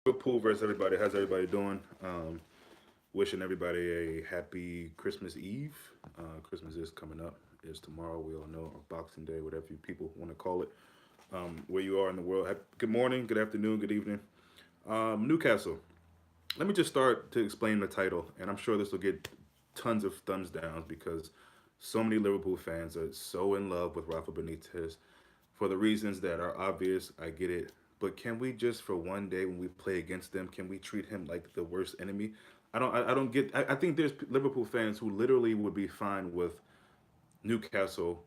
Liverpool versus everybody. How's everybody doing? Wishing everybody a happy Christmas Eve. Christmas is coming up. It's tomorrow. We all know, or Boxing Day, whatever you people want to call it. Where you are in the world. Good morning, good afternoon, good evening. Newcastle. Let me just start to explain the title, and I'm sure this will get tons of thumbs downs because so many Liverpool fans are so in love with Rafa Benitez for the reasons that are obvious. I get it. But can we just for one day when we play against them, can we treat him like the worst enemy? I don't get. I think there's Liverpool fans who literally would be fine with Newcastle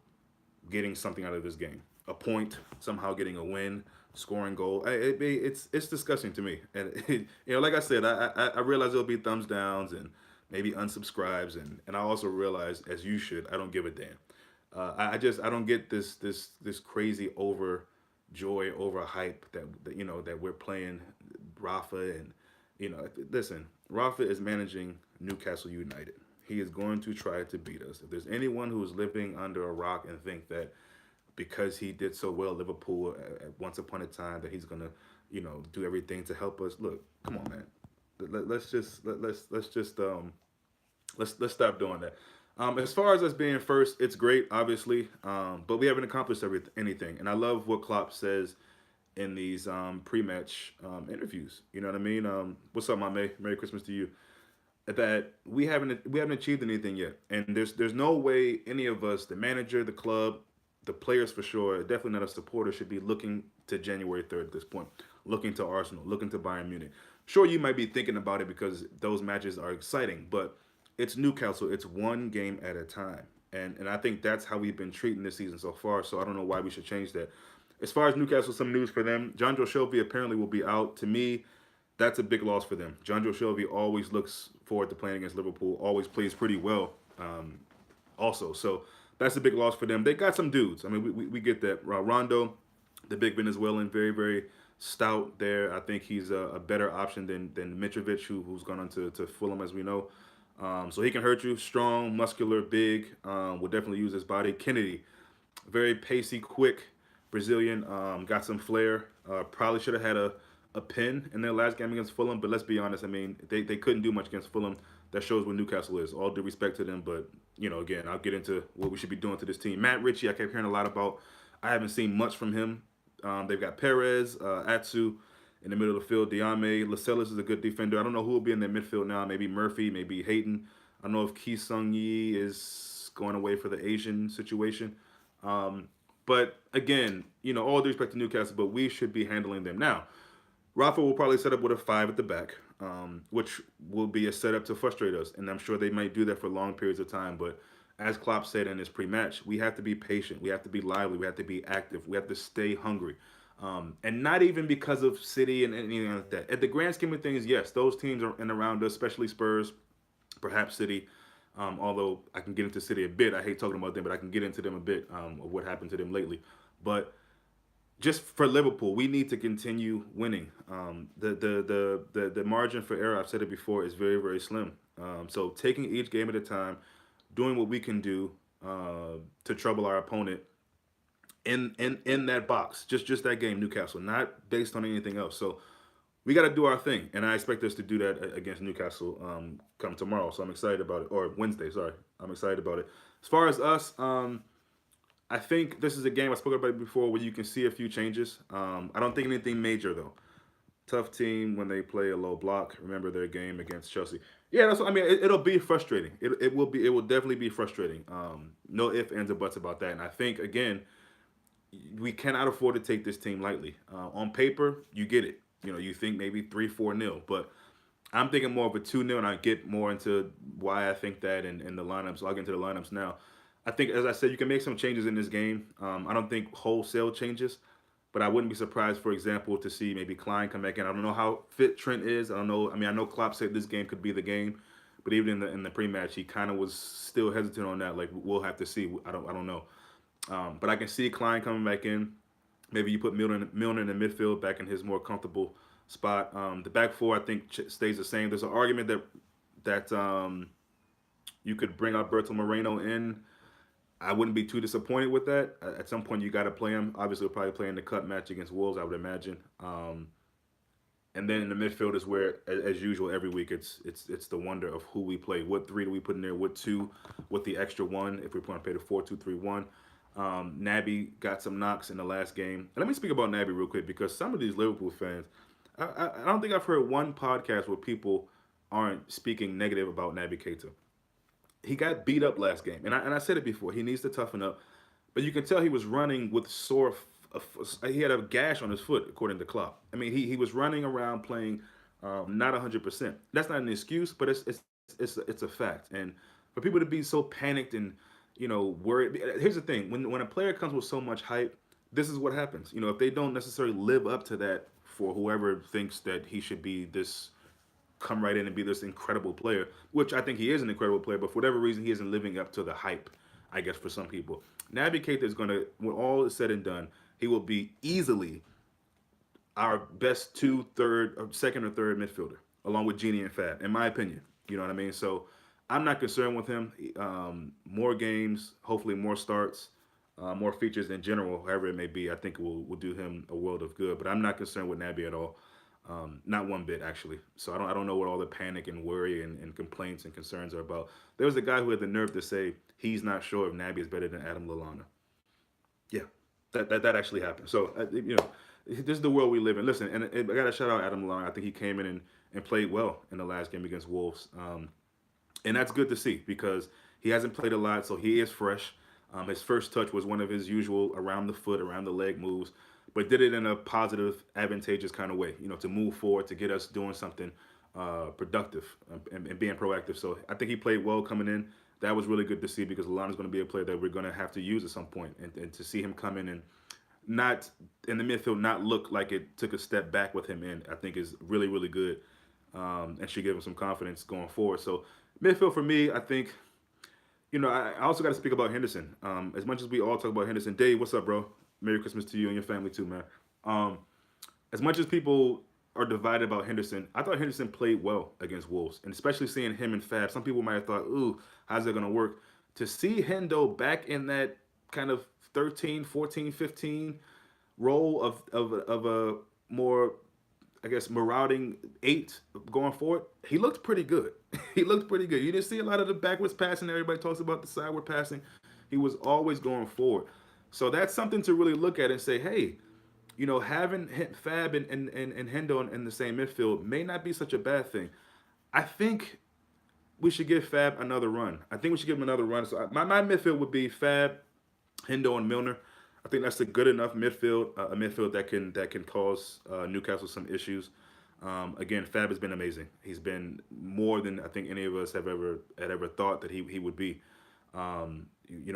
getting something out of this game, a point, somehow getting a win, scoring goal. It's disgusting to me. And like I said, I realize there'll be thumbs downs and maybe unsubscribes, and I also realize, as you should, I don't give a damn. I don't get this crazy over joy, over hype that we're playing Rafa. And listen, Rafa is managing Newcastle United. He is going to try to beat us. If there's anyone who is living under a rock and think that because he did so well at Liverpool at once upon a time that he's gonna do everything to help us, look, come on, man. Let's stop doing that. As far as us being first, it's great, obviously, but we haven't accomplished anything. And I love what Klopp says in these pre-match interviews. You know what I mean? What's up, my May? Merry Christmas to you. That we haven't achieved anything yet, and there's no way any of us, the manager, the club, the players for sure, definitely not a supporter, should be looking to January 3rd at this point, looking to Arsenal, looking to Bayern Munich. Sure, you might be thinking about it because those matches are exciting, but it's Newcastle. It's one game at a time, and I think that's how we've been treating this season so far. So I don't know why we should change that. As far as Newcastle, some news for them. John Joe Shelby apparently will be out. To me, that's a big loss for them. John Joe Shelby always looks forward to playing against Liverpool, always plays pretty well also. So that's a big loss for them. They got some dudes. I mean, we get that. Rondo, the big Venezuelan, very, very stout there. I think he's a better option than Mitrovic, who's gone on to Fulham, as we know. So he can hurt you. Strong, muscular, big. Will definitely use his body. Kennedy, very pacey, quick Brazilian. Got some flair. Probably should have had a pin in their last game against Fulham, but let's be honest. I mean, they couldn't do much against Fulham. That shows what Newcastle is. All due respect to them, but again, I'll get into what we should be doing to this team. Matt Ritchie, I kept hearing a lot about. I haven't seen much from him. They've got Perez, Atsu in the middle of the field. Diame, Lascelles is a good defender. I don't know who will be in their midfield now. Maybe Murphy, maybe Hayden. I don't know if Ki Sung Yi is going away for the Asian situation. But again, all due respect to Newcastle, but we should be handling them now. Rafa will probably set up with a five at the back, which will be a setup to frustrate us. And I'm sure they might do that for long periods of time. But as Klopp said in his pre-match, we have to be patient. We have to be lively. We have to be active. We have to stay hungry. And not even because of City and anything like that. At the grand scheme of things, yes, those teams are in around us, especially Spurs, perhaps City. Although I can get into City a bit. I hate talking about them, but I can get into them a bit of what happened to them lately. But just for Liverpool, we need to continue winning. The margin for error, I've said it before, is very, very slim. So taking each game at a time, doing what we can do to trouble our opponent in that box, just that game, Newcastle, not based on anything else. So we got to do our thing, and I expect us to do that against Newcastle come tomorrow. So I'm excited about it, or Wednesday. Sorry, I'm excited about it. As far as us, I think this is a game I spoke about it before where you can see a few changes. I don't think anything major though. Tough team when they play a low block. Remember their game against Chelsea. Yeah, that's what I mean. It'll be frustrating. It will be. It will definitely be frustrating. No ifs, ands, or buts about that. And I think again, we cannot afford to take this team lightly. On paper, you get it. You think maybe 3-4-0, but I'm thinking more of a 2-0, and I get more into why I think that in the lineups. So I'll get into the lineups now. I think, as I said, you can make some changes in this game. I don't think wholesale changes, but I wouldn't be surprised, for example, to see maybe Klein come back in. I don't know how fit Trent is. I don't know. I mean, I know Klopp said this game could be the game, but even in the pre-match, he kind of was still hesitant on that. Like, we'll have to see. I don't know. But I can see Klein coming back in. Maybe you put Milner in the midfield, back in his more comfortable spot. The back four, I think, stays the same. There's an argument that you could bring Alberto Moreno in. I wouldn't be too disappointed with that. At some point, you got to play him. Obviously, we'll probably play in the cup match against Wolves, I would imagine. And then in the midfield is where, as usual, every week it's the wonder of who we play. What three do we put in there? What two? With the extra one, if we want to play the 4-2-3-1. Naby got some knocks in the last game. And let me speak about Naby real quick because some of these Liverpool fans, I don't think I've heard one podcast where people aren't speaking negative about Naby Keita. He got beat up last game, and I said it before. He needs to toughen up, but you can tell he was running with sore. He had a gash on his foot, according to Klopp. I mean, he was running around playing not 100%. That's not an excuse, but it's a fact. And for people to be so panicked and worried. Here's the thing: when a player comes with so much hype, this is what happens. If they don't necessarily live up to that for whoever thinks that he should be this come right in and be this incredible player, which I think he is an incredible player, but for whatever reason, he isn't living up to the hype, I guess, for some people. Naby Keita is going to, when all is said and done, he will be easily our best second or third midfielder, along with Genie and Fab, in my opinion. You know what I mean? So I'm not concerned with him. More games, hopefully more starts, more features in general, however it may be, I think will do him a world of good. But I'm not concerned with Naby at all. Not one bit, actually. So I don't know what all the panic and worry and complaints and concerns are about. There was a guy who had the nerve to say he's not sure if Naby is better than Adam Lallana. Yeah, that actually happened. So this is the world we live in. Listen, and I got to shout out Adam Lallana. I think he came in and played well in the last game against Wolves, and that's good to see because he hasn't played a lot, so he is fresh. His first touch was one of his usual around the foot, around the leg moves, but did it in a positive, advantageous kind of way. To move forward, to get us doing something productive and being proactive. So I think he played well coming in. That was really good to see because Lallana's going to be a player that we're going to have to use at some point, and to see him come in and not in the midfield, not look like it took a step back with him in, I think is really, really good, and should give him some confidence going forward. So midfield for me, I think, I also got to speak about Henderson. As much as we all talk about Henderson, Dave, what's up, bro? Merry Christmas to you and your family too, man. Um, as much as people are divided about Henderson, I thought Henderson played well against Wolves, and especially seeing him and Fab. Some people might have thought, "Ooh, how's that going to work?" To see Hendo back in that kind of 13, 14, 15 role of a more, I guess, marauding eight going forward, he looked pretty good. He looked pretty good. You didn't see a lot of the backwards passing. Everybody talks about the sideward passing. He was always going forward. So that's something to really look at and say, hey, having Fab and Hendo in the same midfield may not be such a bad thing. I think we should give Fab another run. I think we should give him another run. So my midfield would be Fab, Hendo, and Milner. I think that's a good enough midfield, a midfield that can cause Newcastle some issues. Again, Fab has been amazing. He's been more than I think any of us had ever thought that he would be.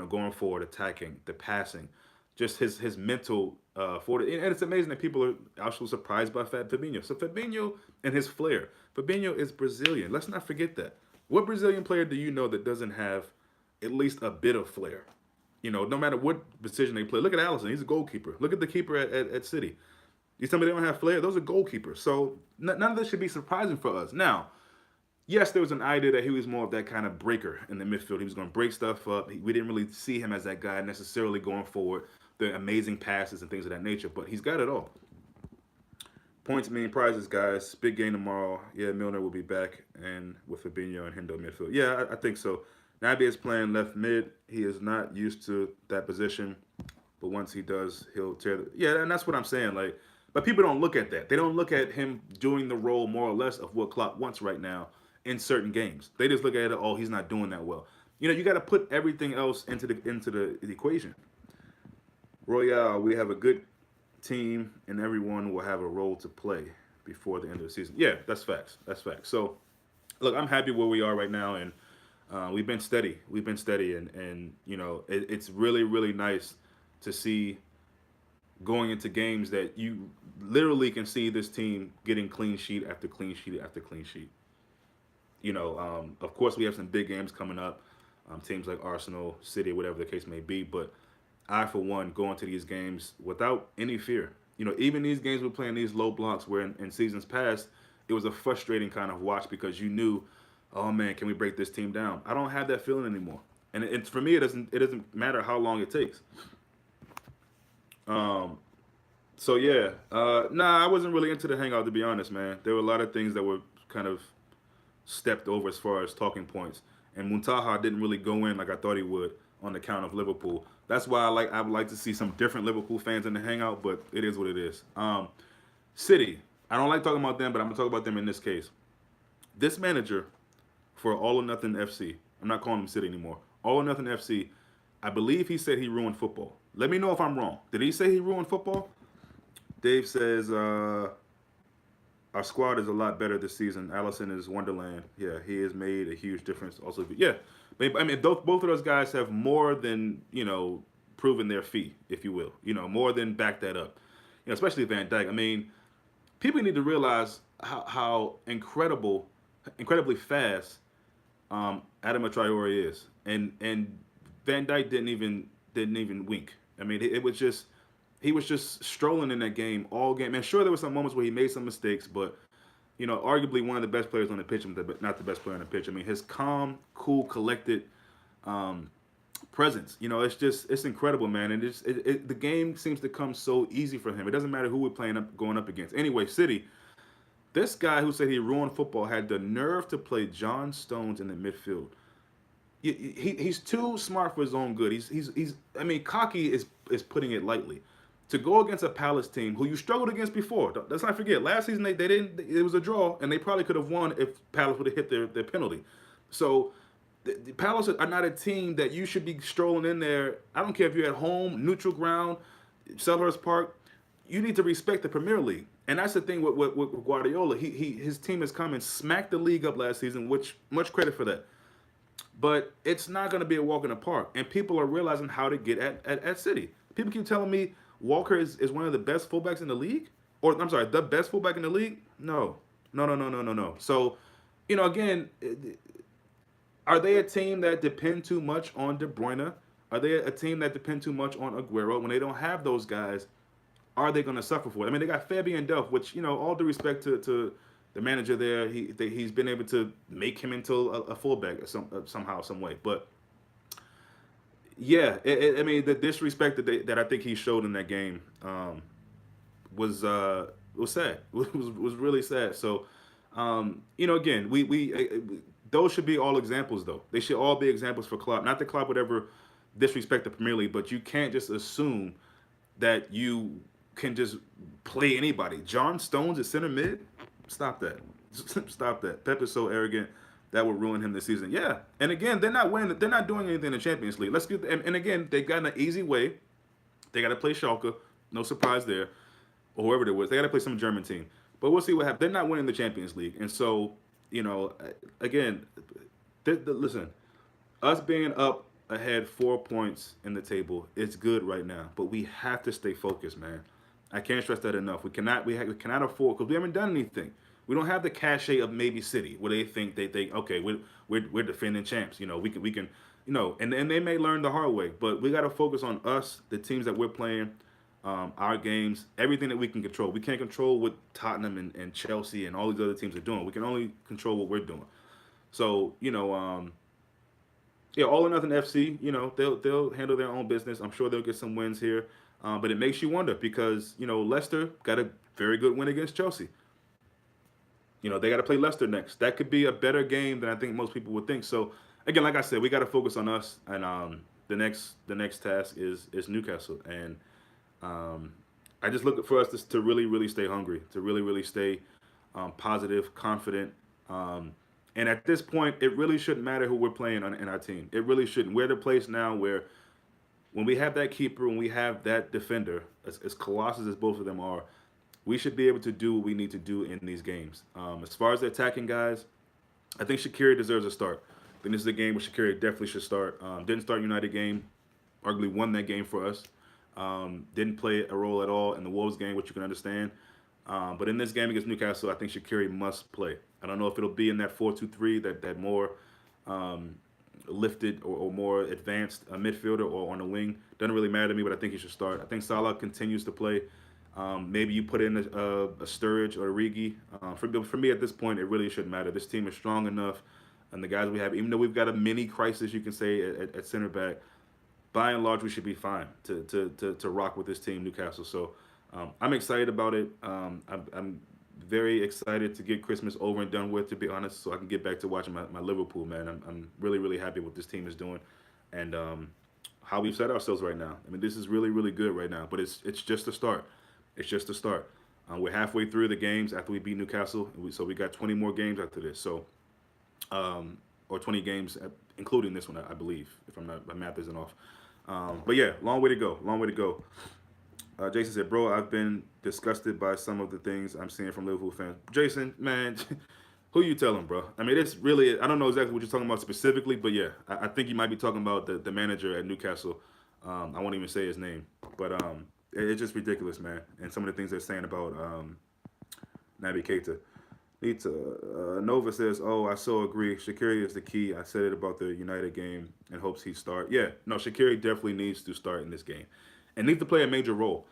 Going forward, attacking, the passing, just his mental forward. And it's amazing that people are actually surprised by Fabinho. So Fabinho and his flair. Fabinho is Brazilian. Let's not forget that. What Brazilian player do you know that doesn't have at least a bit of flair? No matter what position they play. Look at Allison. He's a goalkeeper. Look at the keeper at City. You tell me they don't have flair? Those are goalkeepers. So none of this should be surprising for us. Now, yes, there was an idea that he was more of that kind of breaker in the midfield. He was going to break stuff up. We didn't really see him as that guy necessarily going forward, the amazing passes and things of that nature. But he's got it all. Points mean prizes, guys. Big game tomorrow. Yeah, Milner will be back and with Fabinho and Hendo midfield. Yeah, I think so. Naby is playing left mid. He is not used to that position, but once he does, he'll tear. Yeah, and that's what I'm saying. Like, but people don't look at that. They don't look at him doing the role more or less of what Klopp wants right now in certain games. They just look at it. Oh, he's not doing that well. You got to put everything else into the equation. Royale, we have a good team, and everyone will have a role to play before the end of the season. Yeah, that's facts. That's facts. So, look, I'm happy where we are right now, and we've been steady. We've been steady, and it's really, really nice to see going into games that you literally can see this team getting clean sheet after clean sheet after clean sheet. Of course, we have some big games coming up, teams like Arsenal, City, whatever the case may be. But I, for one, go into these games without any fear. Even these games we're playing these low blocks where in seasons past, it was a frustrating kind of watch because you knew, oh man, can we break this team down? I don't have that feeling anymore. And for me, it doesn't matter how long it takes. Um, So yeah, nah, I wasn't really into the hangout to be honest, man. There were a lot of things that were kind of stepped over as far as talking points, and Muntaha didn't really go in like I thought he would on the count of Liverpool. That's why I would like to see some different Liverpool fans in the hangout, but it is what it is. City, I don't like talking about them, but I'm gonna talk about them in this case. This manager for All or Nothing FC, I'm not calling him City anymore. All or Nothing FC, I believe he said he ruined football. Let me know if I'm wrong. Did he say he ruined football? Dave says our squad is a lot better this season. Allison is Wonderland. Yeah, he has made a huge difference. Also, yeah, I mean, both of those guys have more than proven their fee, if you will. More than back that up. Especially Van Dyke. I mean, people need to realize how incredibly fast Adama Traore is, and Van Dyke didn't even wink. I mean, it was just he was just strolling in that game all game. And sure, there were some moments where he made some mistakes, but arguably one of the best players on the pitch, but not the best player on the pitch. I mean, his calm, cool, collected um, presence. It's incredible, man. And the game seems to come so easy for him. It doesn't matter who we're going up against. Anyway, City. This guy who said he ruined football had the nerve to play John Stones in the midfield. He's too smart for his own good. He's I mean, cocky is putting it lightly. To go against a Palace team who you struggled against before. Let's not forget, last season they didn't. It was a draw, and they probably could have won if Palace would have hit their penalty. So the Palace are not a team that you should be strolling in there. I don't care if you're at home, neutral ground, Selhurst Park. You need to respect the Premier League, and that's the thing with Guardiola. His team has come and smacked the league up last season, which much credit for that. But it's not going to be a walk in the park, and people are realizing how to get at City. People keep telling me Walker is one of the best fullbacks in the league, or I'm sorry, the best fullback in the league. No, no, no, no, no, no, no. So, again, are they a team that depend too much on De Bruyne? Are they a team that depend too much on Aguero? When they don't have those guys, are they going to suffer for it? I mean, they got Fabian Delph, which all due respect to the manager there, he's been able to make him into a fullback somehow, some way. But yeah, I mean, the disrespect that I think he showed in that game was sad. Was really sad. So, again, we those should be all examples, though. They should all be examples for Klopp. Not that Klopp would ever disrespect the Premier League, but you can't just assume that you can just play anybody. John Stones at center mid? Stop that. Stop that. Pep is so arrogant that would ruin him this season. Yeah. And again, they're not winning. They're not doing anything in the Champions League. Let's get and again, they got an easy way. They got to play Schalke. No surprise there. Or whoever it was. They got to play some German team. But we'll see what happens. They're not winning the Champions League. And so, again, listen, us being up ahead 4 points in the table, it's good right now. But we have to stay focused, man. I can't stress that enough. We cannot afford because we haven't done anything. We don't have the cachet of maybe City where they think okay we're defending champs. We can and they may learn the hard way, but we got to focus on us, the teams that we're playing, our games, everything that we can control. We can't control what Tottenham and Chelsea and all these other teams are doing. We can only control what we're doing. So yeah, All or Nothing FC. They'll handle their own business. I'm sure they'll get some wins here. But it makes you wonder because Leicester got a very good win against Chelsea. They got to play Leicester next. That could be a better game than I think most people would think. So again, like I said, we got to focus on us, and the next task is Newcastle, and I just look for us to really really stay hungry, to really really stay positive, confident. And at this point, it really shouldn't matter who we're playing in our team. It really shouldn't. We're at a place now where when we have that keeper, when we have that defender, as colossal as both of them are, we should be able to do what we need to do in these games. As far as the attacking guys, I think Shaqiri deserves a start. I think this is a game where Shaqiri definitely should start. Didn't start United game, arguably won that game for us. Didn't play a role at all in the Wolves game, which you can understand. But in this game against Newcastle, I think Shaqiri must play. I don't know if it'll be in that 4-2-3, that more lifted or more advanced midfielder or on the wing. Doesn't really matter to me, but I think he should start. I think Salah continues to play. Maybe you put in a Sturridge or a Rigi. For me, at this point, it really shouldn't matter. This team is strong enough, and the guys we have, even though we've got a mini crisis, you can say, at center back, by and large, we should be fine to rock with this team, Newcastle. So I'm excited about it. I'm very excited to get Christmas over and done with, to be honest, so I can get back to watching my Liverpool, man. I'm really, really happy with this team is doing, and how we've set ourselves right now. I mean, this is really, really good right now, but it's just a start. It's just a start. We're halfway through the games after we beat Newcastle, so we got 20 more games after this. So, or 20 games, including this one, I believe, if I'm not, my math isn't off. But yeah, long way to go. Long way to go. Jason said, "Bro, I've been disgusted by some of the things I'm seeing from Liverpool fans." Jason, man, who you telling, bro? I mean, it's really, I don't know exactly what you're talking about specifically, but yeah, I think you might be talking about the manager at Newcastle. I won't even say his name, but it's just ridiculous, man. And some of the things they're saying about Naby Keita. Nova says, "Oh, I so agree. Shaqiri is the key. I said it about the United game and hopes he start. Yeah, no, Shaqiri definitely needs to start in this game and needs to play a major role.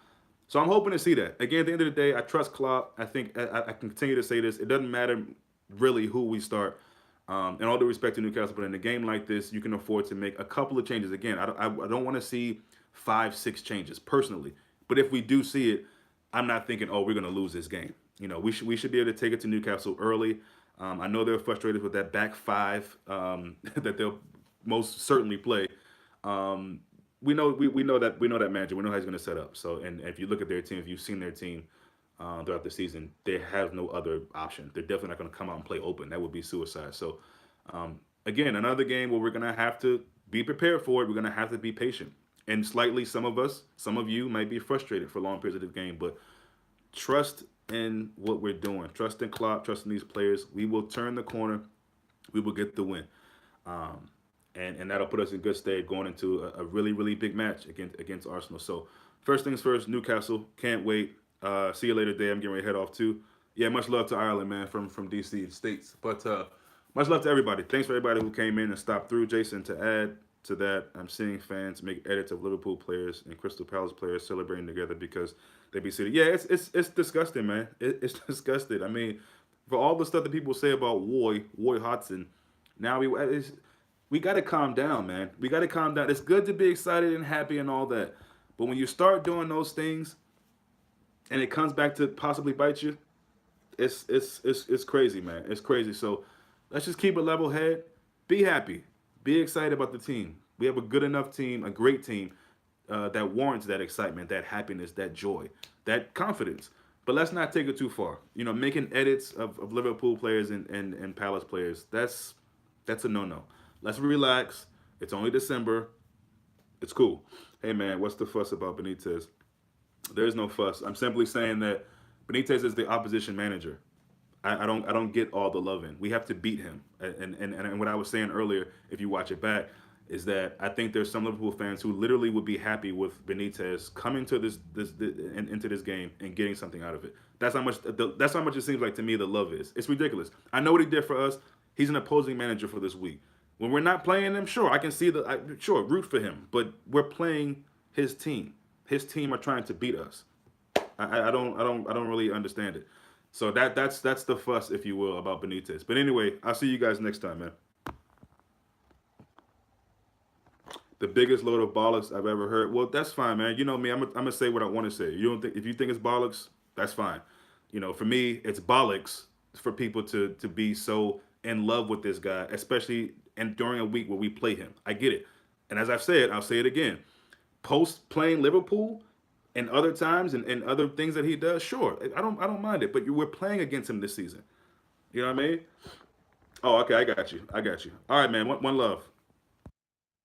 So I'm hoping to see that. Again, at the end of the day, I trust Klopp. I think I can continue to say this. It doesn't matter really who we start. And all due respect to Newcastle, but in a game like this, you can afford to make a couple of changes. Again, I don't want to see 5, 6 changes personally. But if we do see it, I'm not thinking, oh, we're going to lose this game. You know, we should be able to take it to Newcastle early. I know they're frustrated with that back five that they'll most certainly play. Um, we know that manager. We know how he's going to set up. So, and if you look at their team, if you've seen their team throughout the season, they have no other option. They're definitely not going to come out and play open. That would be suicide. So, again, another game where we're going to have to be prepared for it. We're going to have to be patient. And slightly, some of us, some of you might be frustrated for long periods of the game, but trust in what we're doing. Trust in Klopp. Trust in these players. We will turn the corner. We will get the win. Um, and that'll put us in good stead going into a really, really big match against Arsenal. So, first things first, Newcastle. Can't wait. See you later, Dave. I'm getting ready to head off too. Yeah, much love to Ireland, man, from DC States. But much love to everybody. Thanks for everybody who came in and stopped through. Jason, to add to that, I'm seeing fans make edits of Liverpool players and Crystal Palace players celebrating together because they be sitting. Yeah, it's disgusting, man. It's disgusting. I mean, for all the stuff that people say about Roy Hodgson, now we got to calm down, man. We got to calm down. It's good to be excited and happy and all that, but when you start doing those things and it comes back to possibly bite you, it's crazy, man. It's crazy. So let's just keep a level head. Be happy. Be excited about the team. We have a good enough team, a great team that warrants that excitement, that happiness, that joy, that confidence. But let's not take it too far. You know, making edits of Liverpool players and Palace players, that's a no-no. Let's relax. It's only December. It's cool. Hey, man, what's the fuss about Benitez? There's no fuss. I'm simply saying that Benitez is the opposition manager. I don't get all the love in. We have to beat him. And what I was saying earlier, if you watch it back, is that I think there's some Liverpool fans who literally would be happy with Benitez coming to into this game and getting something out of it. That's how much it seems like to me the love is. It's ridiculous. I know what he did for us. He's an opposing manager for this week. When we're not playing him, sure, I can see sure, root for him, but we're playing his team. His team are trying to beat us. I don't really understand it. So that's the fuss, if you will, about Benitez. But anyway, I'll see you guys next time, man. The biggest load of bollocks I've ever heard. Well, that's fine, man. You know me. I'm gonna say what I want to say. You don't think if you think it's bollocks, that's fine. You know, for me, it's bollocks for people to be so in love with this guy, especially and during a week where we play him. I get it. And as I've said, I'll say it again. Post playing Liverpool and other times and other things that he does, sure, I don't mind it. But we're playing against him this season. You know what I mean? Oh, okay, I got you. All right, man. One love.